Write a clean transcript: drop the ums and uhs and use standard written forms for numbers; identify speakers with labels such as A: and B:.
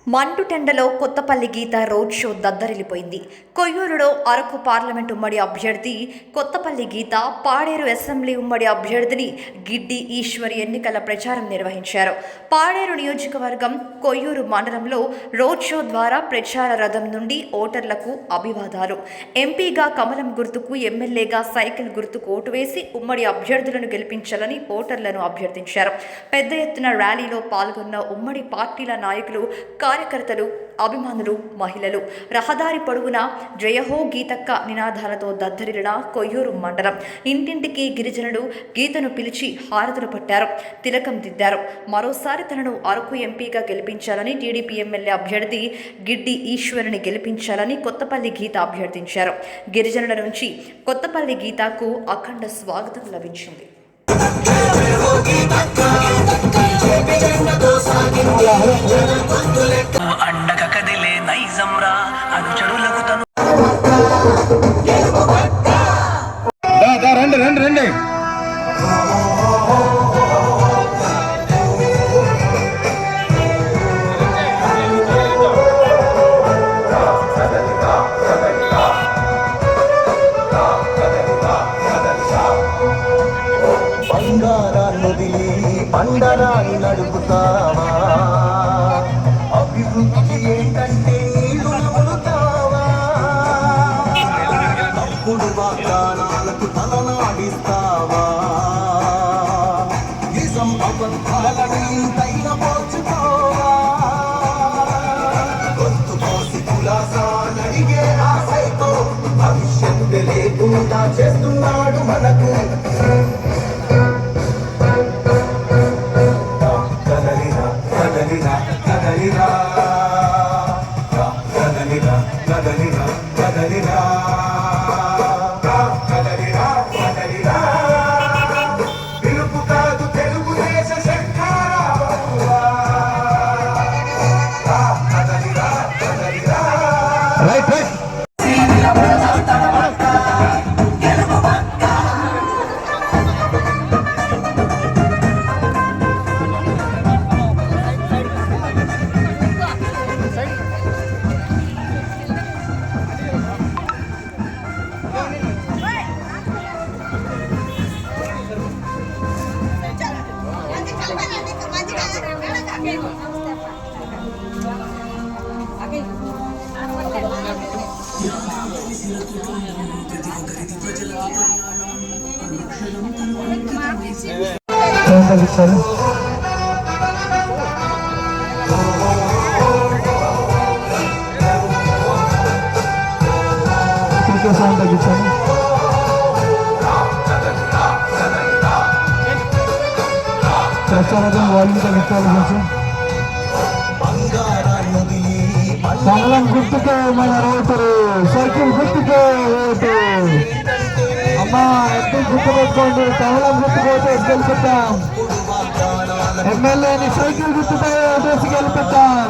A: మండుటెండలో కొత్తపల్లి గీత road show దద్దరిల్లిపోయింది. కొయ్యూరులో Araku parliament ఉమ్మడి అభ్యర్థి కొత్తపల్లి గీత, Paderu assembly ఉమ్మడి అభ్యర్థిని గిడ్డి ఈశ్వరి ఎన్నికల ప్రచారం నిర్వహించారు. పాడేరు నియోజకవర్గం కొయ్యూరు మండలంలో రోడ్ షో ద్వారా ప్రచార రథం నుండి ఓటర్లకు అభివాదాలు. ఎంపీగా కమలం గుర్తుకు, ఎమ్మెల్యేగా సైకిల్ గుర్తుకు ఓటు వేసి ఉమ్మడి అభ్యర్థులను గెలిపించాలని ఓటర్లను అభ్యర్థించారు. పెద్ద ఎత్తున ర్యాలీలో పాల్గొన్న ఉమ్మడి పార్టీల నాయకులు, కార్యకర్తలు, అభిమానులు, మహిళలు రహదారి పొడవునా జయహో గీతక్క నినాదాలతో దద్దరిల్లిన కొయ్యూరు మండలం. ఇంటింటికి గిరిజనులు గీతను పిలిచి హారతులు పట్టారు, తిలకం దిద్దారు. మరోసారి తనను అరకు ఎంపీగా గెలిపించాలని, టీడీపీ ఎమ్మెల్యే అభ్యర్థి గిడ్డి ఈశ్వరిని గెలిపించాలని కొత్తపల్లి గీత అభ్యర్థించారు. గిరిజనుల నుంచి కొత్తపల్లి గీతకు అఖండ స్వాగతం లభించింది.
B: అండగా కదిలే నైజంరా అనుచరులకు తను
C: రండి రండి రండి
D: పండరాని నడుపుతావా, అభివృద్ధి ఏంటంటే నీళ్లు నవ్వుతావా, తప్పుడు వాగ్దానాలకు తలనాడిస్తావా, నిజం అబద్ధాలను ఇంతైన పోచుకోవా, గొంతు కోసి కులాసా నడిగే ఆశతో భవిష్యత్తు లేకుండా చేస్తున్నాడు మనకు.
E: కమలం గుర్తుకే మన రైతులు, సైకిల్ గుర్తుకే ఓటు. అమ్మా ఎంపీ గుర్తు పెట్టుకోండి, కమలం గుర్తుకోతే గెలిపిద్దాం, ఎమ్మెల్యేని సైకిల్ గుర్తుపై ఓటేసి గెలిపిద్దాం.